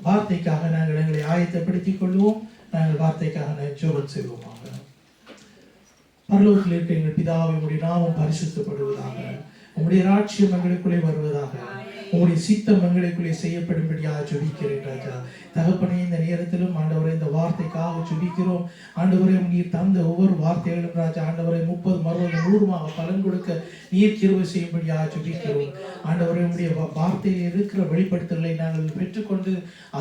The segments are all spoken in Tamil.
வார்த்தைக்காக நாங்கள் எங்களை ஆயத்தப்படுத்திக் கொள்வோம். நாங்கள் வார்த்தைக்காக ஜெபம் செய்வோமாக. பரலோகத்தில் இருக்க எங்கள் பிதாவை உம்முடைய நாமம் பரிசுத்தப்படுவதாக, உம்முடைய ராஜ்யம் எங்களுக்குள்ளே வருவதாக, உங்களுடைய சித்தம் எங்களுக்குள்ளே செய்யப்படும்படியாக ஜெபிக்கிறேன் ராஜா. தகப்பனே, இந்த நேரத்திலும் ஆண்டவரே இந்த வார்த்தைக்காக ஜெபிக்கிறோம். ஆண்டவரே, நீர் தந்த ஒவ்வொரு வார்த்தைகளும் ராஜா ஆண்டவரே 30, 60, 100 பலன் கொடுக்க நீர் கிருபை செய்யும்படியாக ஜெபிக்கிறோம். ஆண்டவரே, உடைய வார்த்தையில் இருக்கிற வெளிப்படுத்தலை நாங்கள் பெற்றுக்கொண்டு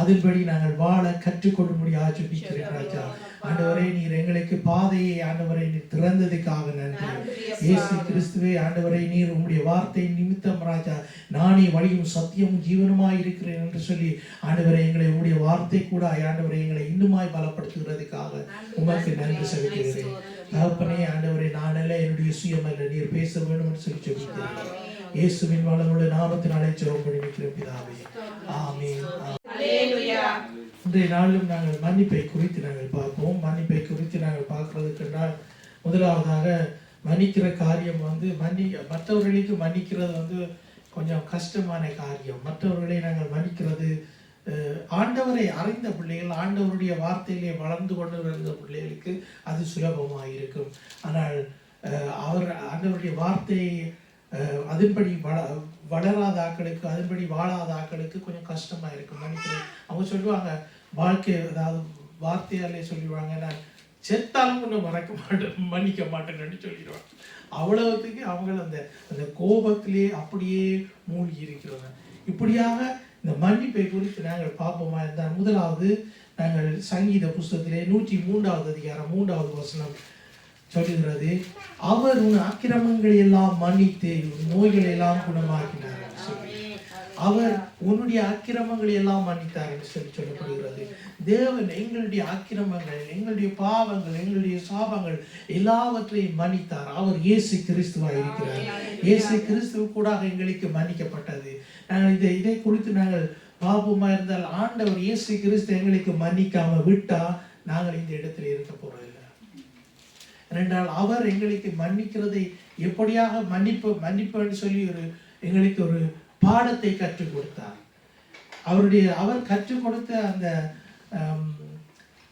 அதன்படி நாங்கள் வாழ கற்றுக்கொள்ளும்படியாக ஜெபிக்கிறேன் ராஜா. ஆண்டவரே, நீர் எங்களுக்கு பாதையை ஆண்டவரை நீர் திறந்ததுக்காக நன்றி. இயேசு கிறிஸ்துவே ஆண்டவரை, நீர் உம்முடைய வார்த்தை நிமித்தம் ராஜா நானே வழியும் சத்தியமும் ஜீவனுமாய் இருக்கிறேன் என்று சொல்லி ஆண்டவரை எங்களை உம்முடைய வார்த்தை கூட ஆண்டவரை எங்களை இன்னுமாய் பலப்படுத்துகிறதுக்காக உமக்கு நன்றி செலுத்துகிறேன். தகப்பனே, ஆண்டவரை நானல்ல, என்னுடைய சுயமல்ல, நீர் பேச வேண்டும் என்று சொல்லி ஜெபிக்கிறேன். இயேசுவின் வளமுள்ள நாமத்தினாலே ஜெபம் பண்ணி வைக்கிறேன் பிதாவே, ஆமென். இன்றைய நாளிலும் நாங்கள் மன்னிப்பை குறித்து நாங்கள் பார்ப்போம். மன்னிப்பை குறித்து நாங்கள் பார்க்கிறதுக்கு என்றால், முதலாவதாக மன்னிக்கிற காரியம் மற்றவர்களுக்கு மன்னிக்கிறது கொஞ்சம் கஷ்டமான காரியம். மற்றவர்களை நாங்கள் மன்னிக்கிறது ஆண்டவரை அறிந்த பிள்ளைகள், ஆண்டவருடைய வார்த்தையிலே வளர்ந்து கொண்டு வருகிற பிள்ளைகளுக்கு அது சுலபமாக இருக்கும். ஆனால் அவர் ஆண்டவருடைய வார்த்தையை அதன்படி வளராத ஆக்களுக்கு, அதன்படி வாழாத ஆக்களுக்கு கொஞ்சம் கஷ்டமாக இருக்கும் மன்னிக்கிறது. அவங்க சொல்லுவாங்க, வாழ்க்கை அதாவது வார்த்தையாலே சொல்லிடுவாங்க, நான் செத்தாலும் ஒன்றும் மன்னிக்க மாட்டேன்னு சொல்லிடுவாங்க. அவ்வளவுக்கு அவங்க அந்த கோபத்திலே அப்படியே மூழ்கி இருக்கிறாங்க. இப்படியாக இந்த மன்னிப்பை குறித்து நாங்கள் பார்ப்போமா இருந்தால், முதலாவது நாங்கள் சங்கீத புஸ்தகத்திலே 103வது அதிகாரம் 3வது வசனம் சொல்லுகிறது, அவர் உன் அக்கிரமங்களை எல்லாம் மன்னித்து நோய்களை எல்லாம் குணமாக்கினார் சொல்லி, அவர் உன்னுடைய அக்கிரமங்களை எல்லாம் மன்னித்தார் என்று சொல்லப்படுகிறது. தேவன் எங்களுடைய அக்கிரமங்கள், எங்களுடைய பாவங்கள், எங்களுடைய சாபங்கள் எல்லாவற்றையும் மன்னித்தார். அவர் இயேசு கிறிஸ்துவாக இருக்கிறார். இயேசு கிறிஸ்துவ கூட எங்களுக்கு மன்னிக்கப்பட்டது. நாங்கள் இதை குறித்து நாங்கள் பாவமா இருந்தால், ஆண்டவர் இயேசு கிறிஸ்து எங்களுக்கு மன்னிக்காம விட்டா நாங்கள் இந்த இடத்துல இருக்க போறதில்லை. என்றால் அவர் எங்களுக்கு மன்னிக்கிறதை எப்படியாக மன்னிப்புன்னு சொல்லி எங்களுக்கு ஒரு பாடத்தை கற்றுக் கொடுத்தார். அவர் கற்றுக் கொடுத்த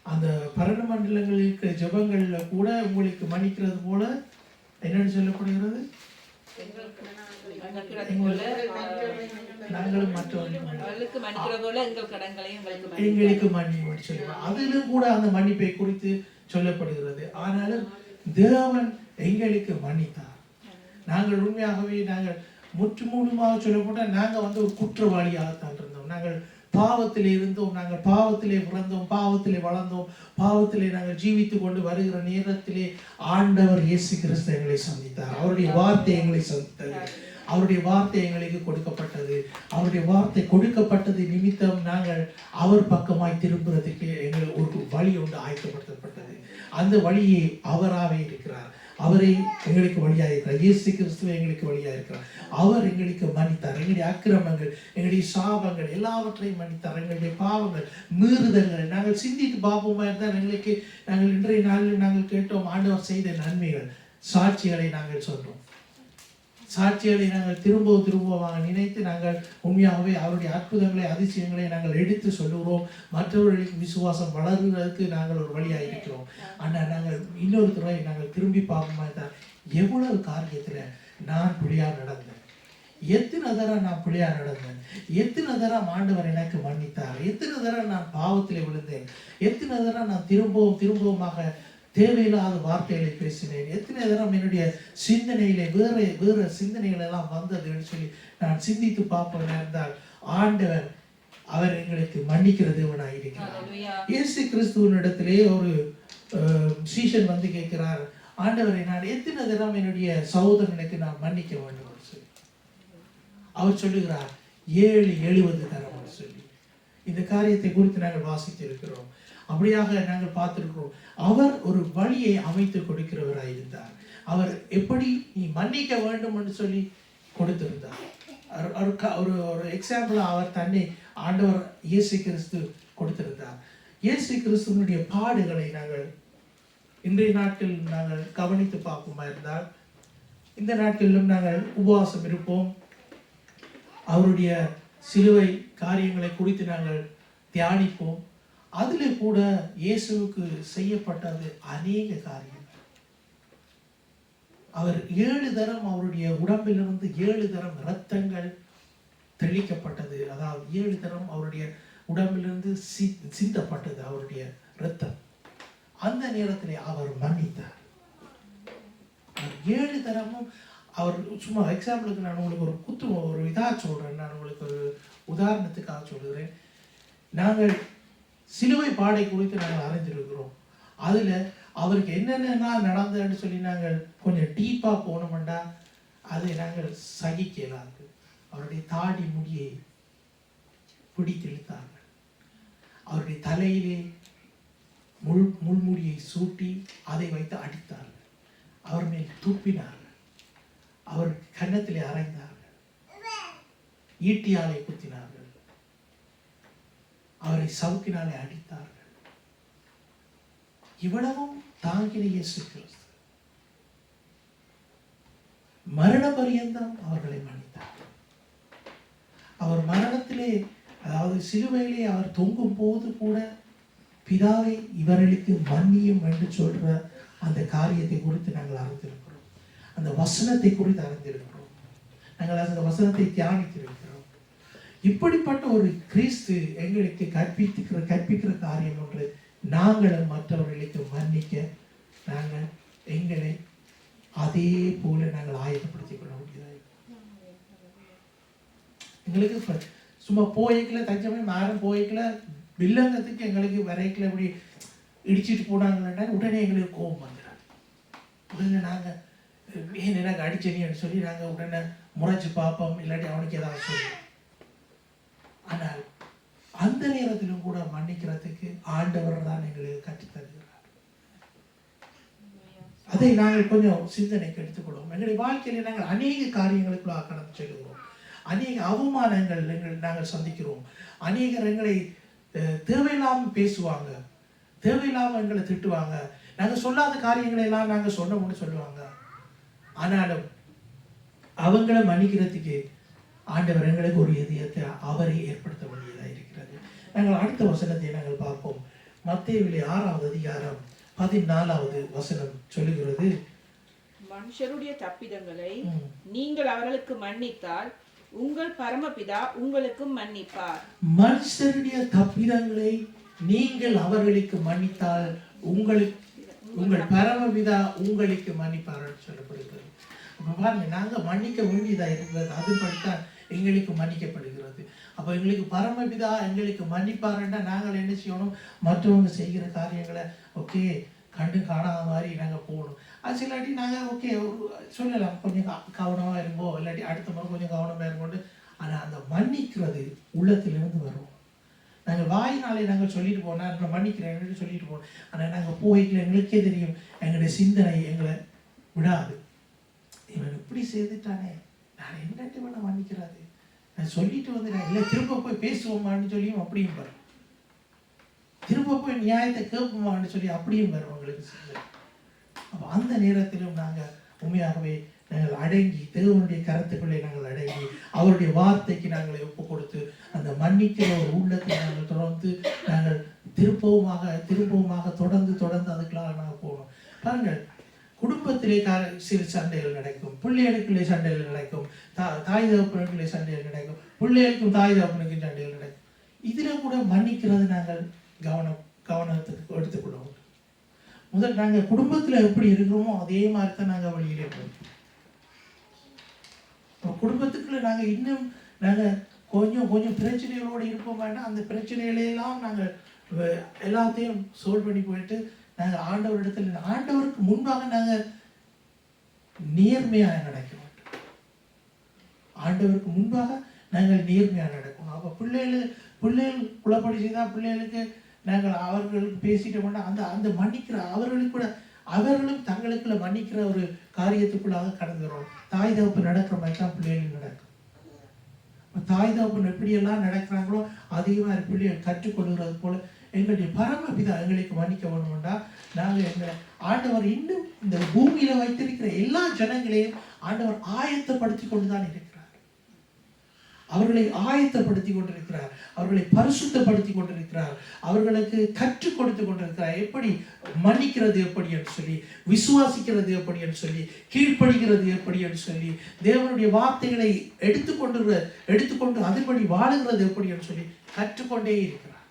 அந்த பரண மண்டலங்களுக்கு ஜபங்கள்ல கூட உங்களுக்கு மன்னிக்கிறது போல என்னன்னு சொல்லப்படுகிறது, நாங்களும் மற்றவர்களுக்கு எங்களுக்கு மன்னிப்பு சொல்லுவோம். அதிலும் கூட அந்த மன்னிப்பை குறித்து சொல்லப்படுகிறது. ஆனாலும் தேவன் எங்களுக்கு மன்னித்தார். நாங்கள் உண்மையாகவே நாங்கள் முற்றுமுழுமாக சொல்லப்பட்ட நாங்கள் ஒரு குற்றவாளியாகத்தான் இருந்தோம். நாங்கள் பாவத்திலே இருந்தோம், நாங்கள் பாவத்திலே பிறந்தோம், பாவத்திலே வளர்ந்தோம், பாவத்திலே நாங்கள் ஜீவித்து கொண்டு வருகிற நேரத்திலே ஆண்டவர் இயேசு கிறிஸ்து எங்களை சந்தித்தார். அவருடைய வார்த்தை எங்களை சந்தித்தது. அவருடைய வார்த்தை எங்களுக்கு கொடுக்கப்பட்டது. அவருடைய வார்த்தை கொடுக்கப்பட்டது நிமித்தம் நாங்கள் அவர் பக்கமாய் திரும்புறதுக்கு எங்கள் ஒரு வழி ஒன்று ஆயத்தப்படுத்தப்பட்டது. அந்த வழியை அவராகவே இருக்கிறார். அவரை எங்களுக்கு வழியாக இருக்கிறார். இயேசு கிறிஸ்துவை எங்களுக்கு வழியாக இருக்கிறார். அவர் எங்களுக்கு மன்னித்தார். எங்களுடைய அக்கிரமங்கள், எங்களுடைய சாபங்கள் எல்லாவற்றையும் மன்னித்தார். எங்களுடைய பாவங்கள், மீறுதல்கள் நாங்கள் சிந்தித்து பாப்போமா இருந்தால் நாங்கள் இன்றைய நாளில் நாங்கள் கேட்டோம் ஆண்டவர் செய்த நன்மைகள், சாட்சிகளை நாங்கள் சொன்னோம். சாட்சிகளை நாங்கள் திரும்பமாக நினைத்து நாங்கள் உண்மையாகவே அவருடைய அற்புதங்களை, அதிசயங்களை நாங்கள் எடுத்து சொல்லுகிறோம். மற்றவர்களுக்கு விசுவாசம் வளர்கிறதுக்கு நாங்கள் ஒரு வழியாக இருக்கிறோம். ஆனால் நாங்கள் இன்னொரு துறை நாங்கள் திரும்பி பார்ப்போமா தான், எவ்வளவு காரியத்தில் நான் பிள்ளையாக நடந்தேன், எத்தனை தரம் நான் பிள்ளையாக நடந்தேன், எத்தனை தரம் ஆண்டவர் எனக்கு மன்னித்தார், எத்தனை தரம் நான் பாவத்தில் விழுந்தேன், எத்தனை தரம் நான் திரும்பவுமாக தேவையில்லாத வார்த்தைகளை பேசினேன், எத்தனை தரம் என்னுடைய சிந்தனையிலே வேறு சிந்தனைகள் எல்லாம் வந்ததுன்னு சொல்லி நான் சிந்தித்து பார்ப்பேன் இருந்தால், ஆண்டவர் அவர் எங்களுக்கு மன்னிக்கிற தேவனாய் இருக்கிறார். இயேசு கிறிஸ்துவின் இடத்திலே ஒரு சீஷன் கேட்கிறார், ஆண்டவரை நான் எத்தனை தரம் என்னுடைய சகோதரனுக்கு நான் மன்னிக்க வேண்டும் சொல்லி. அவர் சொல்லுகிறார் 70 தரம் சொல்லி. இந்த காரியத்தை குறித்து நாங்கள் வாசித்து இருக்கிறோம். அப்படியாக நாங்கள் பார்த்திருக்கிறோம். அவர் ஒரு வழியை அமைத்து கொடுக்கிறவராய் இருந்தார். அவர் எப்படி நீ மன்னிக்க வேண்டும் என்று சொல்லி கொடுத்திருந்தார். ஒரு எக்ஸாம்பிளா அவர் தன்னை ஆண்டவர் இயேசு கிறிஸ்து கொடுத்திருந்தார். இயேசு கிறிஸ்துவனுடைய பாடுகளை நாங்கள் இன்றைய நாட்களில் நாங்கள் கவனித்து பார்ப்போமா இருந்தால், இந்த நாட்களிலும் நாங்கள் உபவாசம் இருப்போம். அவருடைய சிலுவை காரியங்களை குறித்து நாங்கள் தியானிப்போம். அதுல கூட இயேசுவுக்கு செய்யப்பட்டது அநேக காரியங்கள். அவர் 7 தரம் அவருடைய உடம்பிலிருந்து 7 தரம் இரத்தங்கள் தெளிக்கப்பட்டது. அதாவது 7 தரம் அவருடைய உடம்பிலிருந்து சிந்தப்பட்டது அவருடைய இரத்தம். அந்த நேரத்திலே அவர் மன்னித்தார். 7 தரமும் அவர் சும்மா எக்ஸாம்பிளுக்கு நான் உங்களுக்கு ஒரு இதாக சொல்றேன். நான் உங்களுக்கு ஒரு உதாரணத்துக்காக சொல்கிறேன். நாங்கள் சிலுவை பாடை குறித்து நாங்கள் அறிந்திருக்கிறோம். அதுல அவருக்கு என்னென்ன நடந்ததுன்னு சொல்லி நாங்கள் கொஞ்சம் டீப்பா போனோம்டா அதை நாங்கள் சகிக்கலாது. அவருடைய தாடி முடியை பிடித்து இழுத்தார்கள். அவருடைய தலையிலே முள்முடியை சூட்டி அதை வைத்து அடித்தார்கள். அவர் மேல் துப்பினார்கள். அவர் கன்னத்திலே அரைந்தார்கள். ஈட்டியாலை குத்தினார்கள். அவரை சவுக்கினாலே அடித்தார்கள். இவ்வளவும் தாங்கின இயேசு கிறிஸ்து மரண பரியந்தம் அவர்களை மன்னித்தார். அவர் மரணத்திலே, அதாவது சிலுவையிலே அவர் தொங்கும் போது கூட பிதாவை இவர்களுக்கு மன்னியும் என்று சொல்ற அந்த காரியத்தை குறித்து நாங்கள் அறிந்திருக்கிறோம். அந்த வசனத்தை குறித்து அறிந்திருக்கிறோம். நாங்கள் அந்த வசனத்தை தியானித்திருக்கிறோம். இப்படிப்பட்ட ஒரு கிறிஸ்து எங்களுக்கு கற்பிக்கிற காரியம் ஒன்று, நாங்களும் மற்றவர்களுக்கு மன்னிக்க நாங்கள் எங்களை அதே போல நாங்கள் ஆயத்தப்படுத்திக் கொள்ள முடியாது. எங்களுக்கு சும்மா போய்க்கல தஞ்சமே மாறும் போய்க்கல வில்லங்கத்துக்கு எங்களுக்கு வரைக்கல இப்படி இடிச்சிட்டு போனாங்கன்னா உடனே எங்களுக்கு கோபம் வந்துடும். உடனே நாங்கள் ஏன் எனக்கு அடிச்சனின்னு சொல்லி நாங்கள் உடனே முறைச்சு பார்ப்போம், இல்லாட்டி அவனுக்கு ஏதாவது சொல்லுவோம். ஆனால் அந்த நேரத்திலும் கூட மன்னிக்கிறதுக்கு ஆண்டவர் தான் எங்களுக்கு கற்றுத்தருகிறார். அதை நாங்கள் கொஞ்சம் சிந்தனைக்கு எடுத்துக்கொள்வோம். எங்களுடைய வாழ்க்கையில நாங்கள் அநேக காரியங்களுக்குள்ளாக கடந்து செல்கிறோம். அநேக அவமானங்கள் நாங்கள் சந்திக்கிறோம். அநேகர் எங்களை தேவையில்லாமல் பேசுவாங்க, தேவையில்லாமல் எங்களை திட்டுவாங்க. நாங்கள் சொல்லாத காரியங்களை எல்லாம் நாங்கள் சொன்னோம்னு சொல்லுவாங்க. ஆனாலும் அவங்களை மன்னிக்கிறதுக்கு ஆண்டவர் எங்களுக்கு ஒரு இதயத்தை அவரை ஏற்படுத்த வேண்டியதாக இருக்கிறது. நாங்கள் அடுத்த வசனத்தை நாங்கள் பார்ப்போம். மத்தேயுவிலே 6வது அதிகாரம் 14வது வசனம் சொல்லுகிறது, மனுஷருடைய தப்பிதங்களை நீங்கள் அவர்களுக்கு மன்னித்தால் உங்கள் பரமபிதா உங்களுக்கு மன்னிப்பார். மனுஷருடைய தப்பிதங்களை நீங்கள் அவர்களுக்கு மன்னித்தால் உங்கள் பரமபிதா உங்களுக்கு மன்னிப்பார் சொல்லப்படுகிறது. அப்ப பாருங்க, நாங்க மன்னிக்க வேண்டியதா இருக்கிறது, அதுபடித்தான் எங்களுக்கு மன்னிக்கப்படுகிறது. அப்ப எங்களுக்கு பரமபிதா எங்களுக்கு மன்னிப்பாருன்னா நாங்கள் என்ன செய்யணும்? மற்றவங்க செய்கிற காரியங்களை ஓகே கண்டு காணாத மாதிரி நாங்கள் போகணும். அது சிலாட்டி நாங்கள் ஓகே சொல்லலாம், கொஞ்சம் கவனமாக இருங்கோ, இல்லாட்டி அடுத்த முறை கொஞ்சம் கவனமாக இருங்கோண்டு. ஆனால் அந்த மன்னிக்கிறது உள்ளத்திலிருந்து வரும். நாங்கள் வாயினாலே நாங்கள் சொல்லிட்டு போனால் நான் மன்னிக்கிறேன் சொல்லிட்டு போனோம். ஆனால் நாங்கள் போய்க்கல, எங்களுக்கே தெரியும் எங்களுடைய சிந்தனை எங்களை விடாது. இவன் இப்படி செய்துட்டானே, நான் என்னட்டு வேணா மன்னிக்கிறாது, நான் சொல்லிட்டு வந்துட்டேன், இல்லை திரும்ப போய் பேசுவோமான்னு சொல்லியும் அப்படியும் வரும். திரும்ப போய் நியாயத்தை கேட்போமான்னு சொல்லி அப்படியும் வரும் உங்களுக்கு சிந்தனை. அப்போ அந்த நேரத்திலும் நாங்கள் உண்மையாகவே நாங்கள் அடங்கி தேவனுடைய கருத்துக்களை நாங்கள் அடங்கி அவருடைய வார்த்தைக்கு நாங்களை ஒப்பு கொடுத்து அந்த மன்னிக்கிற ஒரு உள்ளத்தை நாங்கள் தொடர்ந்து நாங்கள் திரும்பவுமாக தொடர்ந்து அதுக்கெல்லாம் நாங்கள் போகணும். பாருங்கள், குடும்பத்திலே சிறு சண்டைகள் நடக்கும், பிள்ளைகளுக்குள்ளே சண்டைகள் நடக்கும், தாய் தகப்பனுக்குள்ளே சண்டைகள் நடக்கும், பிள்ளைகளுக்கும் தாய் தகப்பனுக்கும் சண்டைகள் நடக்கும். இதில் கூட மன்னிக்கிறது நாங்கள் கவனத்துக்கு எடுத்துக்கொள்வோம். முதல் நாங்கள் குடும்பத்தில் எப்படி இருக்கிறோமோ அதே மாதிரி தான் நாங்கள் வழியிலே போகிறோம். குடும்பத்துக்குள்ள நாங்கள் இன்னும் நாங்கள் கொஞ்சம் பிரச்சனைகளோடு இருப்போம் வேண்டாம். அந்த பிரச்சனைகளையெல்லாம் நாங்கள் எல்லாத்தையும் சோல்வ் பண்ணி போயிட்டு நாங்கள் ஆண்டவருக்கு முன்பாக நாங்கள் நேர்மையாக நடக்க மாட்டோம். ஆண்டவருக்கு முன்பாக நாங்கள் நேர்மையாக நடக்கணும். அப்போ பிள்ளைகள் குழப்படி செய்தால் பிள்ளைகளுக்கு நாங்கள் அவர்களுக்கு பேசிட்டு போனால் அந்த மன்னிக்கிற அவர்களுக்கு கூட அவர்களும் தங்களுக்குள்ள மன்னிக்கிற ஒரு காரியத்துக்குள்ளாக கடந்துகிறோம். தாய் தகப்பு நடக்கிற மாதிரி தான் பிள்ளைகள் நடக்கும். தாய் தகப்பன் எப்படியெல்லாம் நடக்கிறாங்களோ அதே மாதிரி பிள்ளைகள் கற்றுக்கொள்கிறது போல எங்களுடைய பரமபிதா எங்களுக்கு மன்னிக்க வேணும்டா. நாங்கள் எங்களை ஆண்டவர் இன்னும் இந்த பூமியில வைத்திருக்கிற எல்லா ஜனங்களையும் ஆண்டவர் ஆயத்தப்படுத்தி கொண்டுதான் இருக்கிறார். அவர்களை ஆயத்தப்படுத்தி கொண்டிருக்கிறார், அவர்களை பரிசுத்தப்படுத்தி கொண்டிருக்கிறார், அவர்களுக்கு கற்றுக் கொடுத்து கொண்டிருக்கிறார். எப்படி மன்னிக்கிறது எப்படி என்று சொல்லி, விசுவாசிக்கிறது எப்படி என்று சொல்லி, கீழ்ப்படுகிறது எப்படி என்று சொல்லி, தேவனுடைய வார்த்தைகளை எடுத்துக்கொண்டு அதன்படி வாழுகிறது எப்படி என்று சொல்லி கற்றுக்கொண்டே இருக்கிறார்.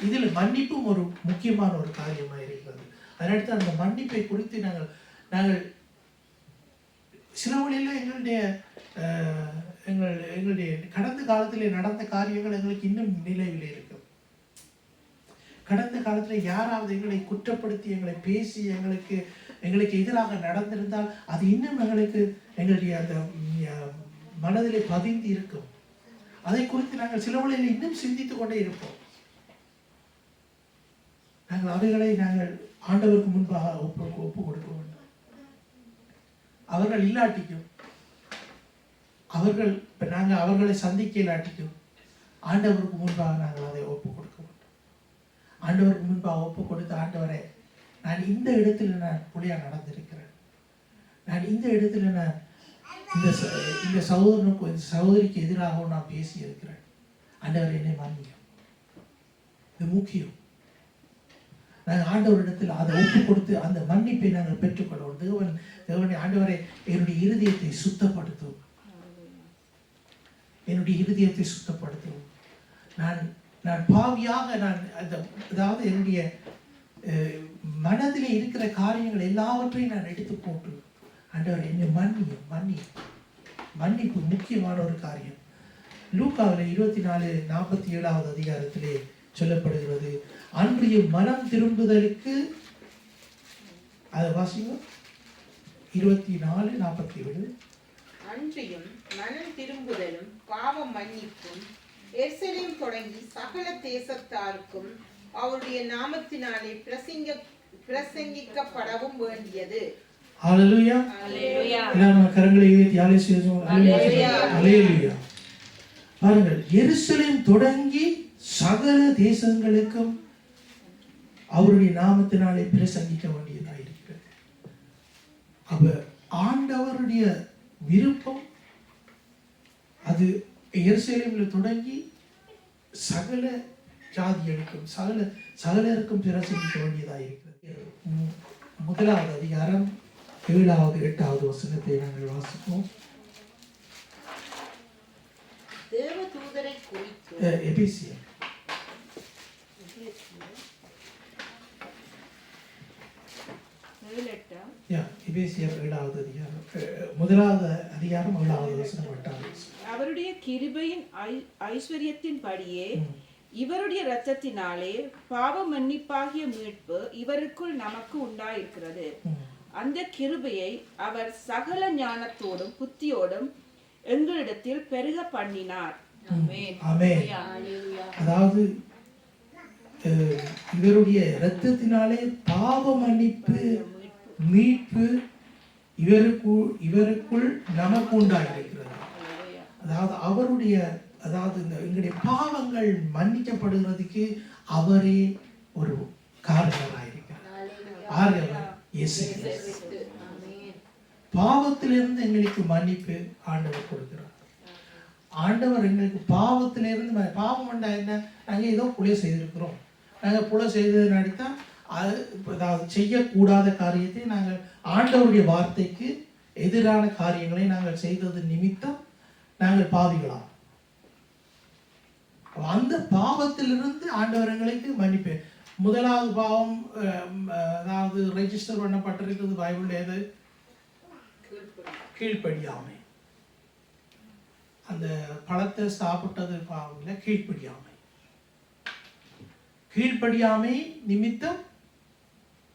இதில் மன்னிப்பும் ஒரு முக்கியமான ஒரு காரியமாக இருக்கிறது. அதனடுத்து அந்த மன்னிப்பை குறித்து நாங்கள் சில வழியில் எங்களுடைய கடந்த காலத்திலே நடந்த காரியங்கள் எங்களுக்கு இன்னும் நினைவில் இருக்கும். கடந்த காலத்தில் யாராவது எங்களை குற்றப்படுத்தி எங்களை பேசி எங்களுக்கு எதிராக நடந்திருந்தால் அது இன்னும் எங்களுடைய அந்த மனதிலே பதிந்து இருக்கும். அதை குறித்து நாங்கள் சில வழியில் இன்னும் சிந்தித்துக் கொண்டே இருப்போம். அவைகளை நாங்கள் ஆண்டவருக்கு முன்பாக ஒப்பு கொடுக்க வேண்டும். அவர்கள் இல்லாட்டிக்கும் நாங்கள் அவர்களை சந்திக்க இல்லாட்டிக்கும் ஆண்டவருக்கு முன்பாக நாங்கள் அதை ஒப்பு கொடுக்க வேண்டும். ஆண்டவருக்கு முன்பாக ஒப்பு கொடுத்து, ஆண்டவரே, நான் இந்த இடத்துல நான் புலியா நடந்திருக்கிறேன், நான் இந்த இடத்துல நான் இந்த சகோதரிக்கு எதிராகவும் நான் பேசி இருக்கிறேன், ஆண்டவரை என்னை மன்னியும். இது முக்கியம். நாங்கள் ஆண்டவரிடத்தில் அதை ஒப்பு கொடுத்து அந்த மன்னிப்பை நாங்கள் பெற்றுக்கொள்வோம். தேவனை ஆண்டவரை என்னுடைய இருதயத்தை சுத்தப்படுத்தும், என்னுடைய இருதயத்தை சுத்தப்படுத்தும். நான் பாவியாக அதாவது என்னுடைய மனதிலே இருக்கிற காரியங்கள் எல்லாவற்றையும் நான் எடுத்து போட்டு, ஆண்டவரை என்னை மன்னியும். மன்னிப்பு முக்கியமான ஒரு காரியம். லூக்காவில் 24:47 அதிகாரத்திலே சொல்லப்படுகிறது, அன்றைய மனம் திரும்புதலுக்கு, அதை வாசிங்க, 24:47. அன்றியும் மனம் திரும்புதலும் பாவ மன்னிப்பும் எருசலேம் தொடங்கி சகல தேசத்தாருக்கும் அவருடைய நாமத்தினாலே பிரசங்கிக்கப்படவும் வேண்டியது. ஹல்லேலூயா. ஹல்லேலூயா. எல்லாரும் கரங்களை உயர்த்தி ஹல்லேலூயா. பாருங்கள், எருசலேம் தொடங்கி சகல தேசங்களுக்கும் அவருடைய நாமத்தினாலே பிரசங்கிக்க வேண்டியதாக இருக்கிறது. அப்ப ஆண்டவருடைய விருப்பம் அது எருசலேமில் தொடங்கி சகல ஜாதிகளுக்கும் சகலருக்கும் பிரசங்கிக்க வேண்டியதாக இருக்கிறது. 1 அதிகாரம் 7, 8 வசனத்தை நாங்கள் வாசிப்போம். தேவதூதரை குறித்து எபேசியர் எபேசியர் 7 அதிகாரம் 7 வசனம் 8. அவருடைய கிருபையின் ஐஸ்வர்யத்தின் படியே இவருடைய இரத்தத்தினாலே பாவ மன்னிப்பாகிய மீட்பு இவருக்குள் நமக்கு உண்டாயிருக்கிறது. அந்த கிருபையை அவர் சகல ஞானத்தோடும் புத்தியோடும் எங்களிடத்தில் பெருக பண்ணினார். ஆமென். அதாவது இவருடைய இரத்தத்தினாலே பாவ மன்னிப்பு மீட்பு இவருக்குள் நமக்கு உண்டாயிருக்கிறது. அதாவது எங்களுடைய பாவங்கள் மன்னிக்கப்படுகிறதுக்கு அவரே ஒரு காரணராயிருக்கிறார். பாவத்திலிருந்து எங்களுக்கு மன்னிப்பு ஆண்டவர் கொடுக்கிறார். ஆண்டவர் எங்களுக்கு பாவத்திலிருந்து, பாவம் என்ன, நாங்கள் ஏதோ புலை செய்திருக்கிறோம், நாங்கள் புலை செய்தது நடித்தா அதாவது செய்யக்கூடாத காரியத்தை நாங்கள் ஆண்டவருடைய வார்த்தைக்கு எதிரான காரியங்களை நாங்கள் செய்தது நிமித்தம் நாங்கள் பாவிகளாம். அந்த பாவத்திலிருந்து ஆண்டவர் எங்களுக்கு மன்னிப்பு. முதலாவது பாவம் அதாவது ரெஜிஸ்டர் பண்ணப்பட்டிருக்கிறது பைபிள், எது? கீழ்ப்படியாமை. அந்த பழத்தை சாப்பிட்டது பாவம் இல்லை, கீழ்ப்படியாமை. கீழ்ப்படியாமை நிமித்தம்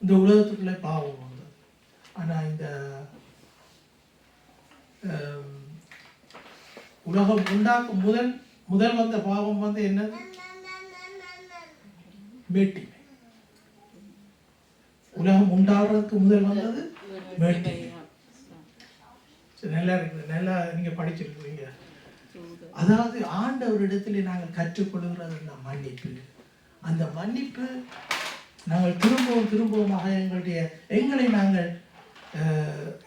இந்த உலகத்துக்குள்ள பாவம் வந்தது. ஆனா இந்த உலகம் உண்டாக்கும் முதல் வந்த பாவம் வந்து என்னது? மேட்டிமை. உலகம் உண்டாடுறதுக்கு முதல் வந்தது மேட்டிமை. நல்லா இருக்குது, நல்லா நீங்க படிச்சிருக்கீங்க. அதாவது ஆண்டவரிடத்தில் நாங்கள் கற்றுக்கொள்கிறது அந்த மன்னிப்பு. அந்த மன்னிப்பு நாங்கள் திரும்பவுமாக எங்களை நாங்கள்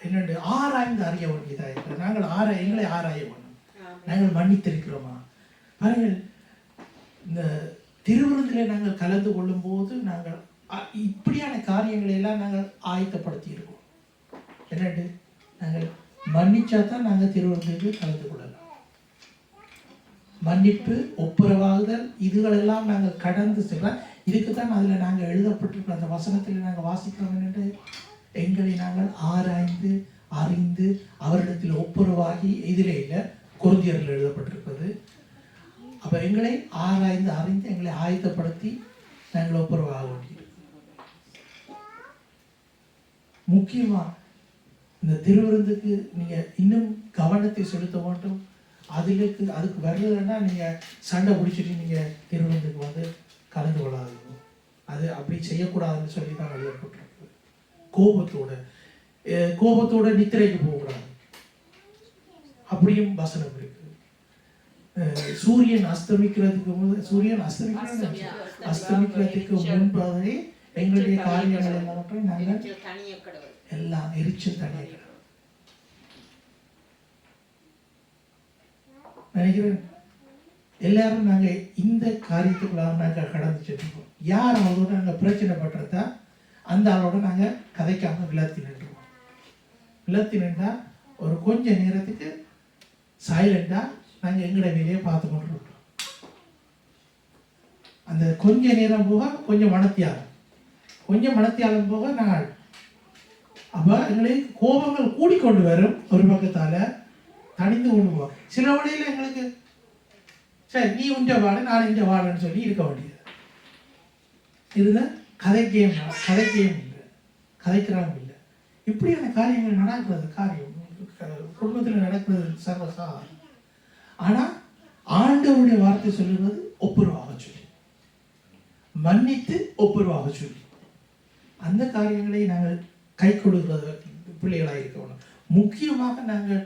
என்னென்று ஆராய்ந்து அறிய வேண்டியதாக இருக்கிறது. நாங்கள் எங்களை ஆராய வேண்டும். நாங்கள் மன்னித்திருக்கிறோமா? பாருங்கள், இந்த திருவிருந்திலே நாங்கள் கலந்து கொள்ளும் போது நாங்கள் இப்படியான காரியங்களை எல்லாம் நாங்கள் ஆயத்தப்படுத்தி இருக்கோம். என்னட்டு நாங்கள் மன்னிச்சா தான் நாங்கள் திருவிருந்துக்கு கலந்து கொள்ளலாம். மன்னிப்பு, ஒப்புரவாகுதல், இதுகளெல்லாம் நாங்கள் கடந்து செல்றோம். இதுக்கு தான் அதில் நாங்கள் எழுதப்பட்டிருக்கிற அந்த வசனத்தில் நாங்கள் வாசிக்கிறோம். என்னென்று எங்களை நாங்கள் ஆராய்ந்து அறிந்து அவரிடத்தில் ஒப்புரவாகி, இதிலே இல்லை, கொரிந்தியரில் எழுதப்பட்டிருக்கிறது. அப்போ எங்களை ஆராய்ந்து அறிந்து எங்களை ஆயத்தப்படுத்தி நாங்கள் ஒப்புரவாக வேண்டியது. முக்கியமாக இந்த திருவிருந்துக்கு நீங்கள் இன்னும் கவனத்தை செலுத்த வேண்டும். அதுக்கு வரலன்னா நீங்கள் சண்டை பிடிச்சிட்டு நீங்கள் திருவிருந்துக்கு வந்து கலந்து கொள்ளாதீங்க. அது அப்படி செய்யக்கூடாதுன்னு சொல்லி தான் எழுதப்பட்டிருக்கு. கோபத்தோட நித்திரைக்கு போகக்கூடாது, அப்படியும் வசனம் இருக்கு. சூரியன் அஸ்தமிக்கிறதுக்கு முன்பாகவே எங்களுடைய காரியங்கள் எல்லாவற்றையும் நாங்கள் எல்லாம் எரிச்சல் தனியாக நினைக்கிறேன். எல்லாரும் நாங்கள் இந்த காரியத்துக்குள்ளாக நாங்கள் கடந்து சென்றுருக்கோம். யார் அவரோட நாங்கள் பிரச்சனை பண்றதா அந்த ஆளோட நாங்கள் கதைக்காம விளத்தி நின்றுவோம். விளத்தி நின்றா ஒரு கொஞ்ச நேரத்துக்கு சைலண்டா நாங்கள் எங்களோட வேலையை பார்த்து கொண்டு இருக்கோம். அந்த கொஞ்ச நேரம் போக கொஞ்சம் மனத்தியாலும் போக நாள். அப்போ எங்களுக்கு கோபங்கள் கூடிக்கொண்டு வரும். ஒரு பக்கத்தால் தனிந்து கொண்டு போவோம். சில வழியில் எங்களுக்கு சரி நீ உண்ட வாழ நான் இந்த வாழன்னு சொல்லி இருக்க வேண்டியது. இதுதான் கதைக்கையும் இல்லை, கதைக்கிறாங்க இல்லை. இப்படியான காரியங்கள் நடக்கிறது, குடும்பத்தில் நடக்கிறது சர்வசாதாரணம். ஆனால் ஆண்டவருடைய வார்த்தை சொல்லுவது ஒப்புரவாக சொல்லி, மன்னித்து ஒப்புரவாக சொல்லி அந்த காரியங்களை நாங்கள் கை கொடுக்கிறது பிள்ளைகளாக இருக்கணும். முக்கியமாக நாங்கள்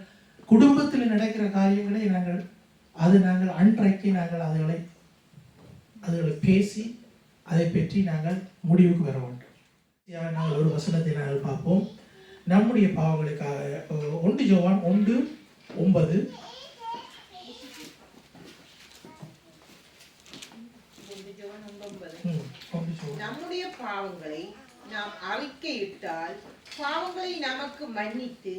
குடும்பத்தில் நடக்கிற காரியங்களை நாங்கள் அன்றைக்கு நாங்கள் அதுகளை பேசி அதை பற்றி நாங்கள் முடிவுக்கு வர வேண்டும். நாங்கள் ஒரு வசனத்தை நாங்கள் பார்ப்போம். நம்முடைய பாவங்களுக்காக 1 யோவான் 1:9. நம்முடைய பாவங்களை நாம் அறிக்கையிட்டால் பாவங்களை நமக்கு மன்னித்து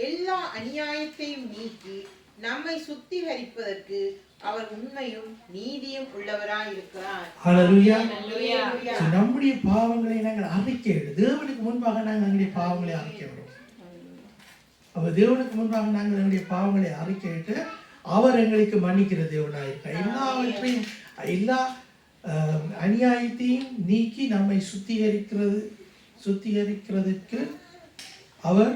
எல்லா அநியாயத்தையும் நீக்கி நம்மை சுத்திகரிப்பதற்கு அவர் உண்மையும் நீதியும் உள்ளவராயிருக்கிறார். ஹல்லேலூயா. நம்முடைய பாவங்களை நாங்கள் அறிக்கையிடு. தேவனுக்கு முன்பாக நாங்கள் எங்களுடைய பாவங்களை அறிக்கையிடுவோம். அவர் தேவனுக்கு முன்பாக நாங்கள் எங்களுடைய பாவங்களை அறிக்கையிட்டு அவர் எங்களுக்கு மன்னிக்கிற தேவனாயிருக்கிறார். எல்லாவற்றையும் எல்லா அநியாயத்தையும் நீக்கி நம்மை சுத்திகரிக்கிறதுக்கு அவர்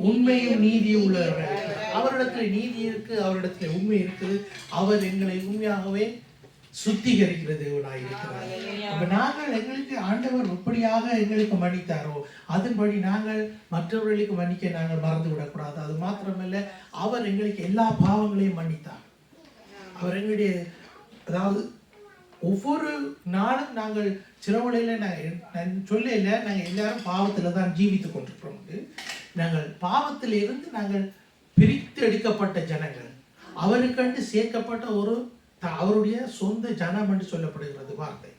உண்மையும் நீதியும் உள்ளவர். அவரிடத்துல நீதி இருக்கு, அவரிடத்துல உண்மை இருக்குது. அவர் எங்களை உண்மையாகவே சுத்திகரிக்கிற தேவனாயிருக்கிறார். அப்ப நாங்கள் எங்களுக்கு ஆண்டவர் எப்படியாக எங்களுக்கு மன்னித்தாரோ அதன்படி நாங்கள் மற்றவர்களுக்கு மன்னிக்க நாங்கள் மறந்து விடக்கூடாது. அது மாத்திரமல்ல, அவர் எங்களுக்கு எல்லா பாவங்களையும் மன்னித்தார். அவர் எங்களுடைய அதாவது ஒவ்வொரு நாளும் நாங்கள் சிறவழையில் நான் சொல்லல, நாங்கள் எல்லாரும் பாவத்தில் தான் ஜீவித்து கொண்டிருக்கிறோம். நாங்கள் பாவத்தில் இருந்து நாங்கள் பிரித்து எடுக்கப்பட்ட ஜனங்கள், அவருக்கண்டு சேர்க்கப்பட்ட அவருடைய சொந்த ஜனம் என்று சொல்லப்படுகிறது வார்த்தை.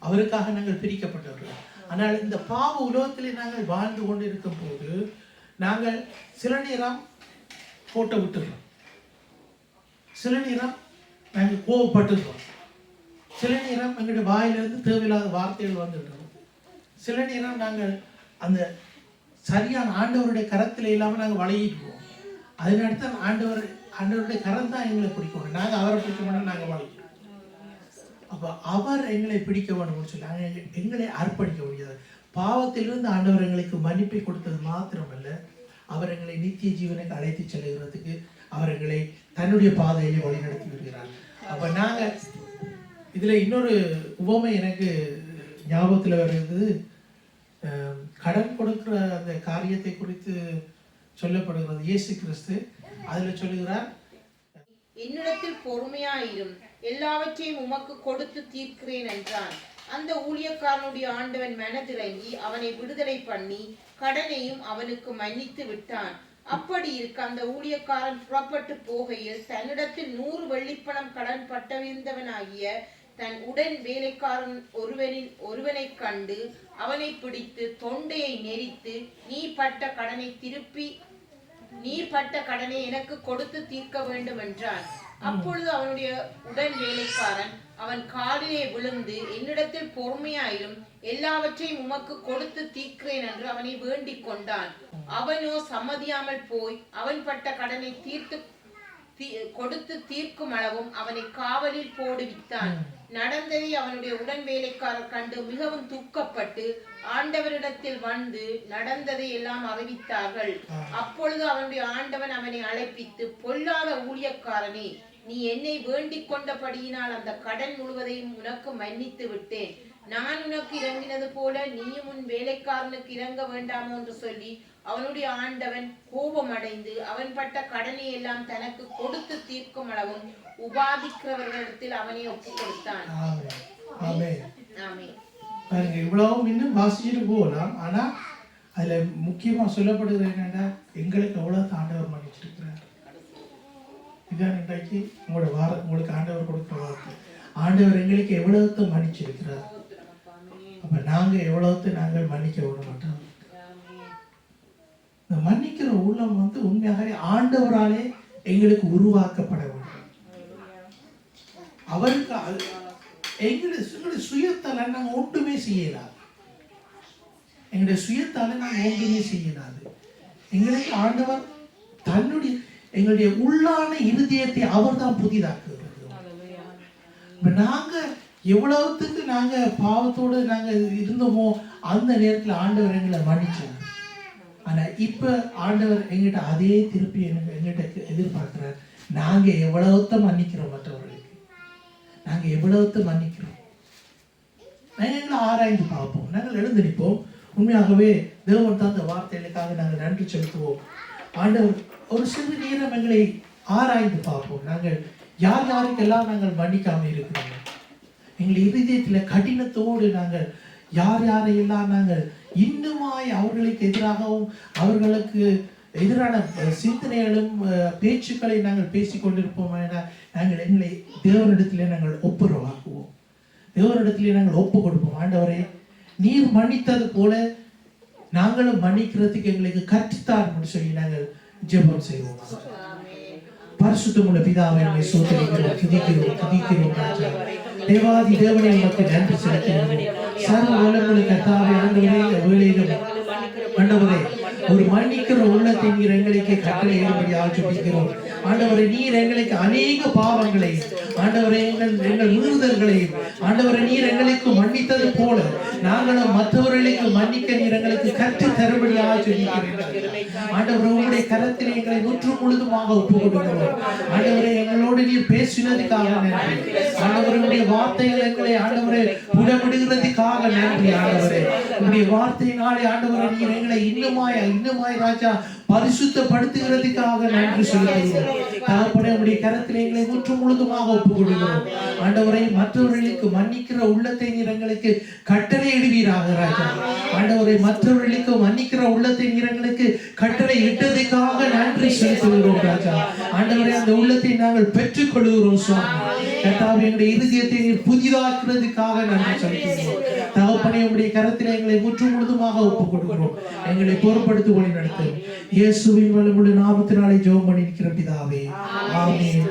அவருக்காக நாங்கள் பிரிக்கப்பட்டவர்கள். ஆனால் இந்த பாவ உலகத்திலே நாங்கள் வாழ்ந்து கொண்டு இருக்கும் போது நாங்கள் சில நேரம் போட்டோ விட்டுறோம், சில நேரம் நாங்கள் கோவப்பட்டுறோம், சில நேரம் எங்களுடைய வாயிலிருந்து தேவையில்லாத வார்த்தைகள் வந்துடுறோம், சில நேரம் நாங்கள் அந்த சரியான ஆண்டவருடைய கரத்தில் இல்லாமல் நாங்கள் வளையிடுவோம். அதனடுத்து ஆண்டவருடைய கரம் தான் எங்களை பிடிக்கணும். நாங்கள் அவரை பிடிக்க வேணும், நாங்கள் வளைக்கிறோம். அப்போ அவர் எங்களை பிடிக்க வேணும்னு சொல்லி நாங்கள் எங்களை அர்ப்பணிக்க முடியாது. பாவத்திலிருந்து ஆண்டவர் எங்களுக்கு மன்னிப்பை கொடுத்தது மாத்திரமல்ல, அவர் எங்களை நித்திய ஜீவனுக்கு அழைத்து செல்லுகிறதுக்கு அவர் எங்களை தன்னுடைய பாதையிலே வழிநடத்தி விடுகிறார். அப்போ நாங்கள் இதில் இன்னொரு உவமை எனக்கு ஞாபகத்தில் வருகிறது. கடன் கொடுக்கிற அந்த காரியத்தை குறித்து சொல்லப்படுகிறது. இயேசு கிறிஸ்து அதில் சொல்லுகிறார், என்னிடத்தில் பொறுமையாயிரும், எல்லாவற்றையும் உமக்கு கொடுத்து தீர்க்கிறேன் என்றான். அந்த ஊழியக்காரனுடைய ஆண்டவன் மனதிறங்கி அவனை விடுதலை பண்ணி கடனையும் அவனுக்கு மன்னித்து விட்டான். அப்படி இருக்க அந்த ஊழியக்காரன் புறப்பட்டு போகையில் தன்னிடத்தில் 100 வெள்ளிப்பணம் கடன் பட்டவிழ்ந்தவனாகிய தன் உடன் வேலைக்காரன் ஒருவனை கண்டு அவனை பிடித்து தொண்டையை நெரித்து, நீ பட்ட கடனை எனக்கு கொடுத்து தீர்க்க வேண்டும் என்றான். அப்பொழுது அவனுடைய உடன் வேலைக்காரன் அவன் காலிலே விழுந்து, என்னிடத்தில் பொறுமையாயிரும், எல்லாவற்றையும் உமக்கு கொடுத்து தீர்க்கிறேன் என்று அவனை வேண்டிக் கொண்டான். அவனோ சம்மதியாமல் போய் அவன் பட்ட கடனை கொடுத்து தீர்க்கும் அளவும் அவனை காவலில் போடுவித்தான். நடந்ததை அவனுடைய உடன் வேலைக்காரர் கண்டு மிகவும் துக்கப்பட்டு ஆண்டவரிடத்தில் வந்து நடந்ததை எல்லாம் அறிவித்தார்கள். அப்பொழுது அவனுடைய ஆண்டவன் அவனை அழைப்பித்து, பொல்லாத ஊழியக்காரனே, நீ என்னை வேண்டிக் கொண்டபடியினால் அந்த கடன் முழுவதையும் உனக்கு மன்னித்து விட்டேன். நான் உனக்கு இறங்கினது போல நீயும் உன் வேலைக்காரனுக்கு இறங்க வேண்டாமோ என்று சொல்லி அவனுடைய ஆண்டவன் கோபமடைந்து அவன் பட்ட கடனை எல்லாம் தனக்கு கொடுத்து தீர்க்கும் அளவும் உபாதிக்கிறவர்களிடத்தில் அவனை ஒப்புக் கொடுத்தான். இவ்வளவும் இன்னும் வாசிச்சுட்டு போகலாம். ஆனா அதுல முக்கியமா சொல்லப்படுகிறது என்னன்னா, எங்களுக்கு எவ்வளவு ஆண்டவர் மன்னிச்சிருக்கிறார். இதான் இன்றைக்கு உங்களுக்கு ஆண்டவர் கொடுக்கிற வார்த்தை. ஆண்டவர் எங்களுக்கு எவ்வளவு மன்னிச்சிருக்கிறார். அப்ப நாங்க எவ்வளவு நாங்கள் மன்னிக்க விட மாட்டோம். இந்த மன்னிக்கிற உள்ளம் உண்மையாகவே ஆண்டவராலே எங்களுக்கு உருவாக்கப்பட வேண்டும். அவருக்கு எங்களுடைய சுயத்தால நாங்கள் ஒன்றுமே செய்யலாது. எங்களுடைய சுயத்தால நாங்கள் ஒன்றுமே செய்யலாது. எங்களுக்கு ஆண்டவர் எங்களுடைய உள்ளான இருதயத்தை அவர் தான் புதிதாக்குகிறார். நாங்க எவ்வளவுத்துக்கு நாங்க பாவத்தோடு நாங்க இருந்தோமோ அந்த நேரத்தில் ஆண்டவர் எங்களை மன்னிச்சார். ஆனா இப்ப ஆண்டவர் எங்கிட்ட அதே திருப்பி எங்கிட்ட எதிர்பார்க்கிறார். நாங்க எவ்வளவுத்த மன்னிக்கிறோம், மற்றவர்களுக்கு நாங்க எவ்வளவுத்த மன்னிக்கிறோம். நாங்கள் எங்களை ஆராய்ந்து பார்ப்போம். நாங்கள் எழுந்திருப்போம். உண்மையாகவே தேவன் தான் அந்த வார்த்தைகளுக்காக நாங்கள் நன்றி செலுத்துவோம். ஆண்டவர் ஒரு சிறு நேரம் எங்களை ஆராய்ந்து பார்ப்போம். நாங்கள் யாருக்கெல்லாம் நாங்கள் மன்னிக்காம இருக்கிறோம். எங்கள் இருதயத்துல கடினத்தோடு நாங்கள் யாரையெல்லாம் நாங்கள் இன்னுமாய் அவர்களுக்கு எதிராகவும் அவர்களுக்கு எதிரான சிந்தனைகளும் பேச்சுக்களை நாங்கள் பேசிக்கொண்டிருப்போம். நாங்கள் எங்களை தேவனிடத்திலே நாங்கள் ஒப்புரவாக்குவோம். தேவனிடத்திலே நாங்கள் ஒப்பு கொடுப்போம். ஆண்டவரே, நீர் மன்னித்தது போல நாங்களும் மன்னிக்கிறதுக்கு எங்களுக்கு கற்றுத்தார் சொல்லி நாங்கள் ஜெபம் செய்வோம். பரிசுத்தமுள்ள பிதாவே, நம்மை சோதனைக்கிறோம், துதிக்கிறோம் ராஜா. தேவாதி தேவனை நமக்கு நன்றி செலுத்துகிறோம். சர்வ வல்லமையுள்ள கர்த்தாவே, ஆண்டவரே, வேளையிலும் ஆண்டவரே ஒரு மன்னிக்கிற உள்ளத்தை நீர் எங்களுக்கு கட்டளை ஏற்படியாக ஜெபிக்கிறோம். ஆண்டவரே, நீர் எங்களுக்கு அநேக பாவங்களை, ஆண்டவரே, எங்கள் மீறுதல்களையும் ஆண்டவரே நீர் எங்களுக்கு மன்னித்தது போல நாங்களும் மற்றவர்களுக்கு மன்னிக்க நீர் எங்களுக்கு கற்று தரும்படியாக ஜெபிக்கிறோம். ஆண்டவரே, உங்களுடைய கரத்தில் எங்களை முற்று முழுதுமாக ஒப்பு கொடுக்கிறோம். ஆண்டவரே, எங்களோடு நீர் பேசினதுக்காக நன்றி. ஆண்டவருடைய வார்த்தைகள் எங்களை ஆண்டவரே புடமிடுகிறதுக்காக நன்றி. ஆண்டவரே, உங்களுடைய வார்த்தையினாலே ஆண்டவரே நீர் எங்களை இன்னுமாய் ராஜா பரிசுத்தப்படுத்துகிறதுக்காக நன்றி சொல்லுகிறோம். தகப்பனே, உங்களுடைய கரத்தில் எங்களை முற்று முழுதுமாக ஒப்பு கொடுக்கிறோம். ஆண்டவரை, மற்றவர்களுக்கு மன்னிக்கிற உள்ளத்தை நீர் எங்களுக்கு கட்டளை இடுவீராக ராஜா. ஆண்டவரை, மற்றவர்களுக்கு மன்னிக்கிற உள்ளத்தை நீர் எங்களுக்கு கட்டளை இட்டதுக்காக நன்றி செலுத்துகிறோம் ராஜா. ஆண்டவரை, அந்த உள்ளத்தை நாங்கள் பெற்றுக் கொள்கிறோம் சுவாமி. கர்த்தாவே, எங்களுடைய இருதயத்தை நீர் புதிதாக்குறதுக்காக நன்றி செலுத்துகிறோம். தகப்பனே, உங்களுடைய கரத்தில் எங்களை முற்று முழுதுமாக ஒப்பு கொடுக்கிறோம். எங்களை பொறுப்படுத்தி வழி நடத்தும் இயேசுவின் வல்லமையுள்ள நாமத்தினாலே ஜெபம் பண்ணி இருக்கிற பிதாவே, ஆமென்.